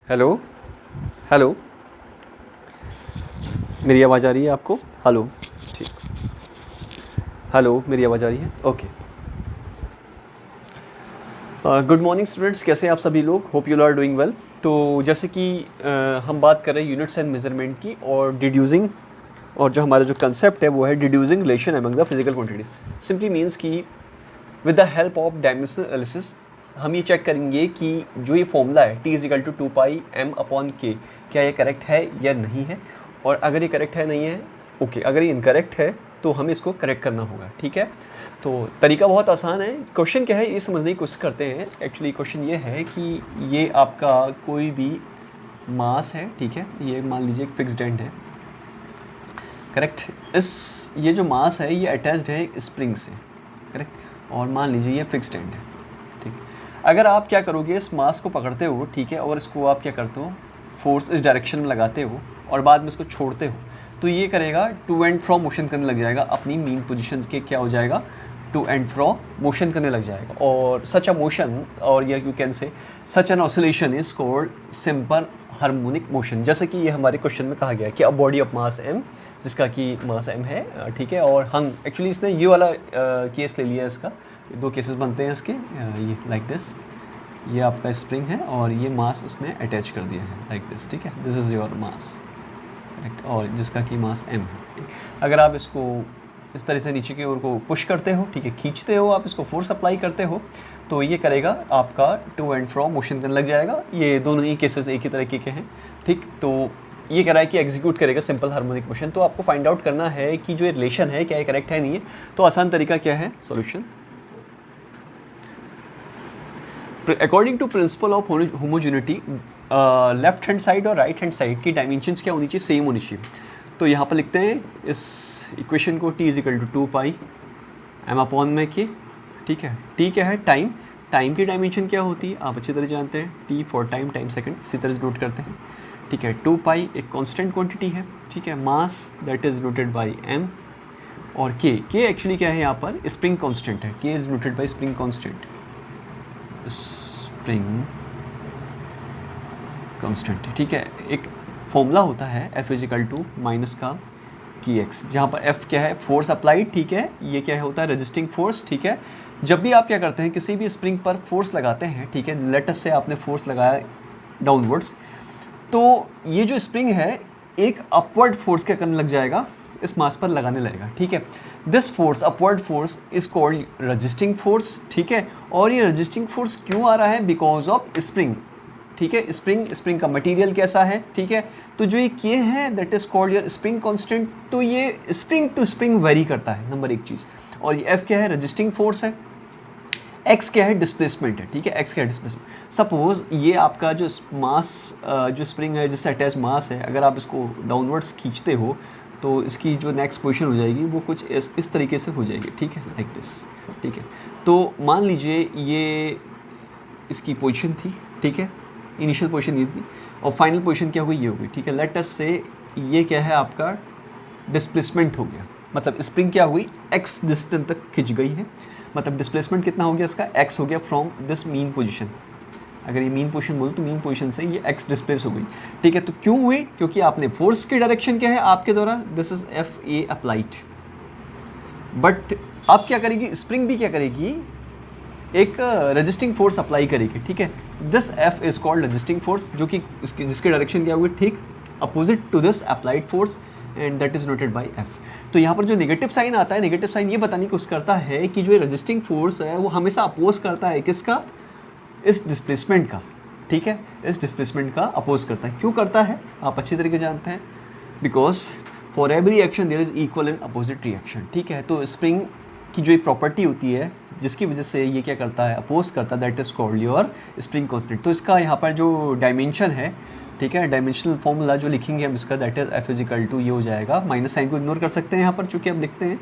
Hello hello, मेरी आवाज़ आ रही है आपको? हेलो, ठीक। हेलो, मेरी आवाज़ आ रही है? ओके। गुड मॉर्निंग स्टूडेंट्स, कैसे हैं आप सभी लोग? Hope you are doing well. तो जैसे कि हम बात कर रहे हैं यूनिट्स एंड मेजरमेंट की और डिड्यूसिंग, और जो हमारा जो कंसेप्ट है वो है deducing relation among the physical quantities. Simply means कि with the help of dimensional analysis हम ये चेक करेंगे कि जो ये फॉर्मूला है t is equal to 2πm/k, क्या ये करेक्ट है या नहीं है। और अगर ये करेक्ट है नहीं है, ओके, अगर ये इनकरेक्ट है तो हमें इसको करेक्ट करना होगा, ठीक है। तो तरीका बहुत आसान है। क्वेश्चन क्या है ये समझने की कोशिश करते हैं। एक्चुअली क्वेश्चन ये है कि ये आपका कोई भी मास है, ठीक है, ये मान लीजिए एक फिक्स्ड एंड है, करेक्ट। ये जो मास है ये अटैच्ड है स्प्रिंग से, करेक्ट, और मान लीजिए ये फिक्स्ड एंड है, ठीक। अगर आप क्या करोगे, इस मास को पकड़ते हो, ठीक है, और इसको आप क्या करते हो, फोर्स इस डायरेक्शन में लगाते हो और बाद में इसको छोड़ते हो, तो ये करेगा टू एंड फ्रो मोशन करने लग जाएगा, अपनी मीन पोजीशन के क्या हो जाएगा, टू एंड फ्रो मोशन करने लग जाएगा। और सच अ मोशन, और you can say such an oscillation is called simple harmonic motion. जैसे कि ये हमारे क्वेश्चन में कहा गया है कि a body of mass m, जिसका कि मास m है, ठीक है। और हम एक्चुअली इसने ये वाला केस ले लिया, इसका दो केसेस बनते हैं इसके, ये लाइक दिस, ये आपका स्प्रिंग है और ये मास उसने अटैच कर दिया है लाइक दिस, ठीक है, this is your mass, correct, और जिसका कि मास m है। अगर आप इसको इस तरह से नीचे की ओर को पुश करते हो, ठीक है, खींचते हो, आप इसको फोर्स अप्लाई करते हो, तो ये करेगा आपका टू एंड फ्रो मोशन करने लग जाएगा। ये दोनों ही केसेस एक ही तरीके के हैं, ठीक। तो ये कह रहा है कि एग्जीक्यूट करेगा सिंपल हार्मोनिक मोशन। तो आपको फाइंड आउट करना है कि जो ये रिलेशन है क्या ये करेक्ट है नहीं है। तो आसान तरीका क्या है, solution. According to principle of homogeneity, left hand side और राइट हैंड साइड की डायमेंशंस क्या होनी चाहिए, सेम होनी चाहिए। तो यहाँ पर लिखते हैं इस इक्वेशन को, t is equal to 2πm/k, ठीक है। t क्या है, टाइम, टाइम की डायमेंशन क्या होती है आप अच्छी तरह जानते हैं, t for time, time second, इसी तरह से नोट करते हैं, ठीक है। 2π एक कांस्टेंट क्वांटिटी है, ठीक है। Mass that is noted by m, और k एक्चुअली क्या है यहाँ पर, स्प्रिंग कांस्टेंट है, k is noted by spring constant, spring constant, ठीक है। एक फॉर्मूला होता है F is equal to minus का की एक्स, जहाँ पर F क्या है, फोर्स अप्लाइड, ठीक है। ये क्या होता है, रेजिस्टिंग फोर्स, ठीक है। जब भी आप क्या करते हैं, किसी भी स्प्रिंग पर फोर्स लगाते हैं, ठीक है, लेटस से आपने फोर्स लगाया डाउनवर्ड्स, तो ये जो स्प्रिंग है एक अपवर्ड फोर्स क्या करने लग जाएगा, इस मास पर लगाने लगेगा, ठीक है। This force, upward force, is called resisting force, ठीक है। और ये रेजिस्टिंग फोर्स क्यों आ रहा है, बिकॉज ऑफ स्प्रिंग, ठीक है। स्प्रिंग का मटेरियल कैसा है, ठीक है। तो जो ये के है that is called your spring constant. तो ये स्प्रिंग टू स्प्रिंग वेरी करता है, नंबर एक चीज़। और ये एफ क्या है, रेजिस्टिंग फोर्स है। एक्स क्या है, डिस्प्लेसमेंट है, ठीक है, एक्स क्या है, डिस्प्लेसमेंट। सपोज ये आपका जो मास, जो स्प्रिंग है जिससे अटैच मास है, अगर आप इसको डाउनवर्ड्स खींचते हो तो इसकी जो नेक्स्ट पोजीशन हो जाएगी वो कुछ इस तरीके से हो जाएगी, ठीक है, लाइक दिस, ठीक है। तो मान लीजिए ये इसकी पोजीशन थी, ठीक है, इनिशियल पोजीशन ये थी, और फाइनल पोजीशन क्या हुई, ये हो गई, ठीक है। लेट अस से ये क्या है आपका डिस्प्लेसमेंट हो गया, मतलब स्प्रिंग क्या हुई, x डिस्टेंस तक खिंच गई है, मतलब डिस्प्लेसमेंट कितना हो गया इसका, x हो गया फ्रॉम दिस मीन पोजीशन। अगर ये मीन पोजीशन बोलो तो मीन पोजीशन से ये x डिस्प्लेस हो गई, ठीक है। तो क्यों हुई, क्योंकि आपने फोर्स की डायरेक्शन क्या है आपके द्वारा, this is F applied. But अब क्या करेगी स्प्रिंग भी, क्या करेगी, एक रेजिस्टिंग फोर्स अप्लाई करेगी, ठीक है। This F is called resisting force, जो कि जिसकी डायरेक्शन क्या हुई, ठीक opposite to this applied force, and that is noted by F। तो यहाँ पर जो नेगेटिव साइन आता है, नेगेटिव साइन ये बताने की कोशिश करता है कि जो रेजिस्टिंग फोर्स है वो हमेशा अपोज करता है किसका, इस डिस्प्लेसमेंट का, ठीक है, इस डिस्प्लेसमेंट का अपोज करता है। क्यों करता है आप अच्छी तरीके जानते हैं, because for every action there is equal and opposite reaction, ठीक है। तो स्प्रिंग की जो प्रॉपर्टी होती है जिसकी वजह से ये क्या करता है, अपोज करता है, that is called your spring constant. तो इसका यहाँ पर जो डायमेंशन है, ठीक है, डायमेंशनल फॉर्मूला जो लिखेंगे हम इसका, that is F is equal to, ये हो जाएगा, माइनस साइन को इग्नोर कर सकते हैं यहाँ पर, चूँकि हम लिखते हैं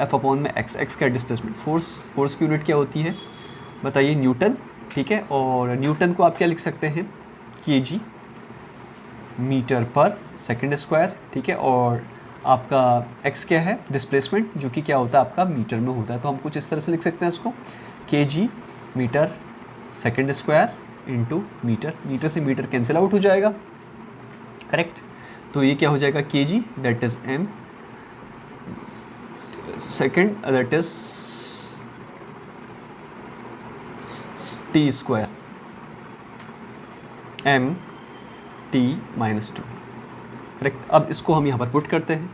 F अपॉन में एक्स, एक्स का डिस्प्लेसमेंट, फोर्स की यूनिट क्या होती है बताइए, न्यूटन, ठीक है। और न्यूटन को आप क्या लिख सकते हैं, kg metre per second square, ठीक है। और आपका x क्या है, डिस्प्लेसमेंट, जो कि क्या होता है आपका मीटर में होता है। तो हम कुछ इस तरह से लिख सकते हैं इसको, kg metre second square, into metre, metre से मीटर कैंसिल आउट हो जाएगा, करेक्ट। तो ये क्या हो जाएगा kg, that is m second, that is t square m t minus 2, correct. अब इसको हम यहाँ पर पुट करते हैं,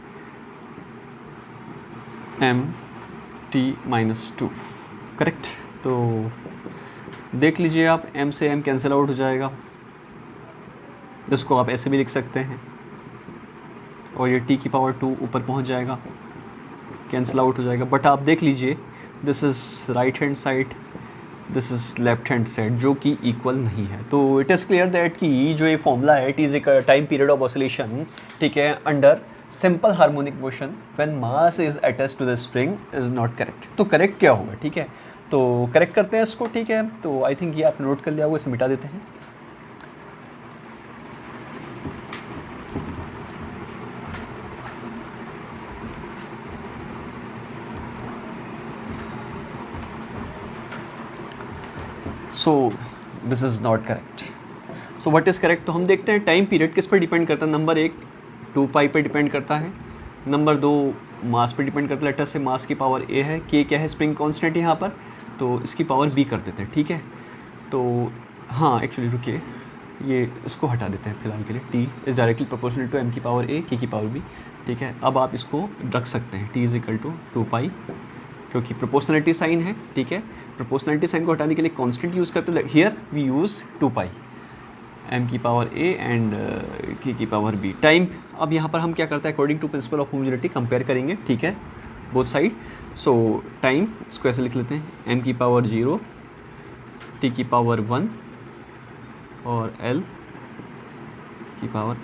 m t माइनस 2, करेक्ट। तो देख लीजिए आप, m से m कैंसिल आउट हो जाएगा, इसको आप ऐसे भी लिख सकते हैं, और ये t की पावर 2 ऊपर पहुँच जाएगा, कैंसिल आउट हो जाएगा। बट आप देख लीजिए, this is right hand side, this is left hand side, जो कि इक्वल नहीं है। तो इट इज़ क्लियर दैट कि जो ये फॉर्मूला है, it is a time period of oscillation, ठीक है, under simple harmonic motion when mass is attached to the spring is not correct. तो करेक्ट क्या होगा, ठीक है, तो करेक्ट करते हैं इसको, ठीक है। तो आई थिंक ये आप नोट कर लिया होगा, इसे मिटा देते हैं। So this is not correct. So what is correct, तो हम देखते हैं टाइम पीरियड किस पर डिपेंड करता है। नंबर 1 2 पाई पर डिपेंड करता है, नंबर 2 मास पर डिपेंड करता है, लेटर से मास की पावर a है, k क्या है, स्प्रिंग कांस्टेंट यहाँ पर, तो इसकी पावर b कर देते हैं, ठीक है। तो हाँ एक्चुअली रुकिए, ये इसको हटा देते हैं फिलहाल के लिए, t is directly proportional to m की पावर a, k की पावर b, ठीक है। अब आप इसको रख सकते हैं, t इज इक्वल टू 2 पाई, क्योंकि प्रोपोर्शनलिटी साइन है, ठीक है। प्रोपोर्शनलिटी साइन को हटाने के लिए कांस्टेंट यूज़ करते हैं, here we use 2 pi, m की पावर a एंड k की पावर b। टाइम, अब यहाँ पर हम क्या करते हैं, according to principle of homogeneity compare करेंगे, ठीक है, बोथ साइड। सो टाइम, इसको ऐसे लिख लेते हैं, m की पावर 0, t की पावर 1 और l की पावर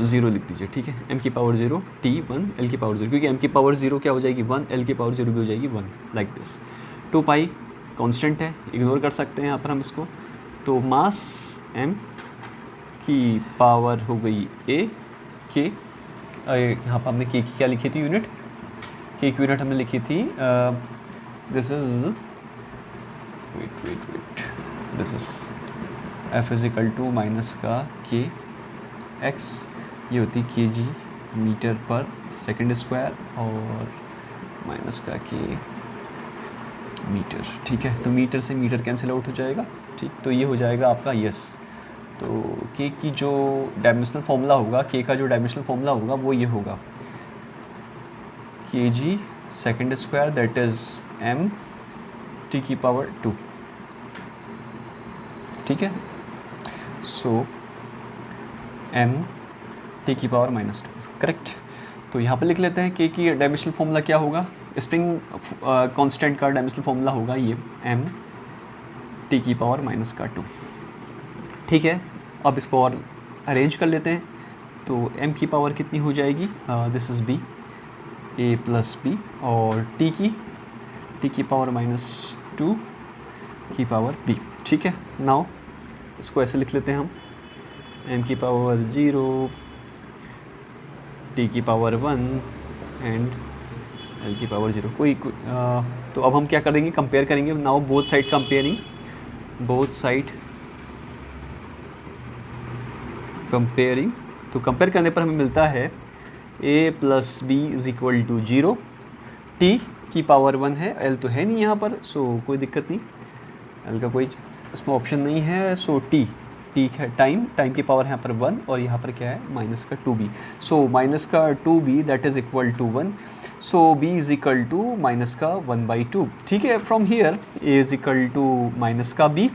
0 लिख दीजिए, ठीक है। m की पावर 0, t 1, l की पावर 0, क्योंकि m की पावर 0 क्या हो जाएगी 1, l की पावर 0 भी हो जाएगी 1, लाइक दिस। 2 पाई कांस्टेंट है, इग्नोर कर सकते हैं यहाँ पर हम इसको। तो मास m की पावर हो गई a, k, यहाँ पर हमने k की क्या लिखी थी यूनिट, k की यूनिट हमने लिखी थी, this is weight this is f is equal to minus का k x, ये होती kg metre per second square, और माइनस का k मीटर, ठीक है। तो मीटर से मीटर कैंसिल आउट हो जाएगा, ठीक। तो ये हो जाएगा आपका यस। तो k की जो डायमेंशनल फॉर्मूला होगा, k का जो डायमेंशनल फॉर्मूला होगा वो ये होगा, kg second square, that is m t की पावर 2, ठीक है। सो m t की पावर माइनस 2, करेक्ट। तो यहाँ पर लिख लेते हैं k की डायमेंशनल फॉर्मूला क्या होगा, स्प्रिंग कांस्टेंट का डायमेंशनल फॉर्मूला होगा ये m t की पावर माइनस का 2, ठीक है। अब इसको और अरेंज कर लेते हैं, तो m की पावर कितनी हो जाएगी, this is b, a plus b, और t की पावर माइनस 2 की पावर b, ठीक है। नाउ इसको ऐसे लिख लेते हैं हम, m की पावर 0, t की पावर 1 एंड l की पावर 0, तो अब हम क्या करेंगे, कंपेयर करेंगे। Now both side comparing, both side comparing, तो कंपेयर करने पर हमें मिलता है a plus b is equal to 0, t की पावर 1 है, l तो है नहीं यहाँ पर, सो कोई दिक्कत नहीं, l का कोई इसमें ऑप्शन नहीं है। सो t है टाइम की पावर यहाँ पर 1, और यहाँ पर क्या है माइनस का 2b, सो माइनस का 2b that is equal to 1, so b is equal to minus का 1/2, ठीक है। From here a is equal to minus का b,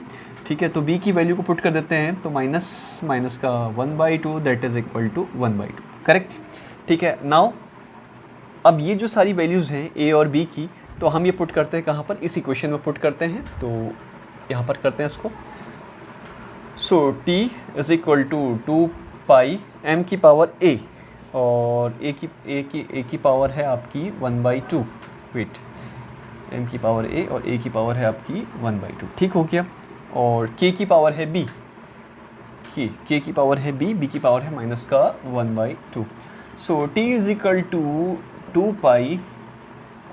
ठीक है। तो b की वैल्यू को पुट कर देते हैं, तो माइनस का 1/2 that is equal to 1/2, correct, ठीक है। नाउ अब ये जो सारी वैल्यूज़ हैं a और b की, तो हम ये पुट करते हैं कहाँ पर, इस इक्वेशन में पुट करते हैं, तो यहाँ पर करते हैं इसको। So t is equal to 2 pi m की पावर a, और a की पावर है आपकी 1/2, वेट, m की पावर a और a की पावर है आपकी 1/2, ठीक हो गया। और k की पावर है b, k की पावर है b की पावर है माइनस का 1/2। So t is equal to 2 pi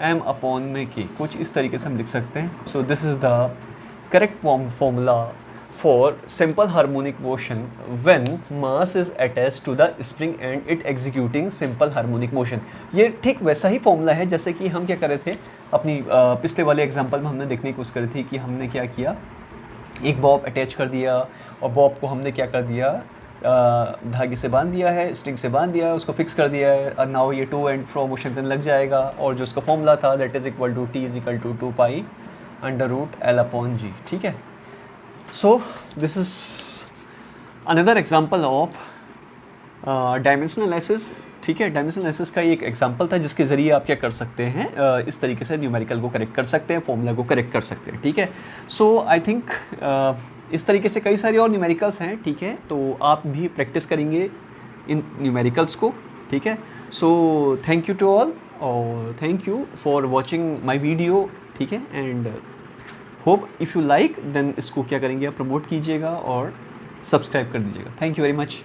m upon में k, कुछ इस तरीके से हम लिख सकते हैं। So this is the correct formula for simple harmonic motion when mass is attached to the spring and it executing simple harmonic motion। ये ठीक वैसा ही फॉर्मूला है जैसे कि हम क्या कर रहे थे अपनी पिछले वाले एग्जांपल में हमने देखने की कोशिश करी थी कि हमने क्या किया, एक बॉब अटैच कर दिया और बॉब को हमने क्या कर दिया, धागे से बांध दिया है, स्ट्रिंग से बांध दिया है, उसको फिक्स कर दिया है और नाउ ये टू एंड फ्रो मोशन देने लग जाएगा। और जो उसका फॉर्मूला था that is equal to T is equal to 2 pi under root L upon G. ठीक है, so this is another example of dimensional analysis. ठीक है, डायमेंशनल एनालिसिस का एक एग्जांपल था जिसके ज़रिए आप क्या कर सकते हैं, इस तरीके से न्यूमेरिकल को करेक्ट कर सकते हैं, फॉर्मूला को करेक्ट कर सकते हैं। ठीक है, सो आई थिंक इस तरीके से कई सारे और न्यूमेरिकल्स हैं। ठीक है, तो आप भी प्रैक्टिस करेंगे इन न्यूमेरिकल्स को। ठीक है, so thank you to all और thank you for watching my video. ठीक है, and hope if you like then इसको क्या करेंगे आप प्रमोट कीजिएगा और सब्सक्राइब कर दीजिएगा। Thank you very much.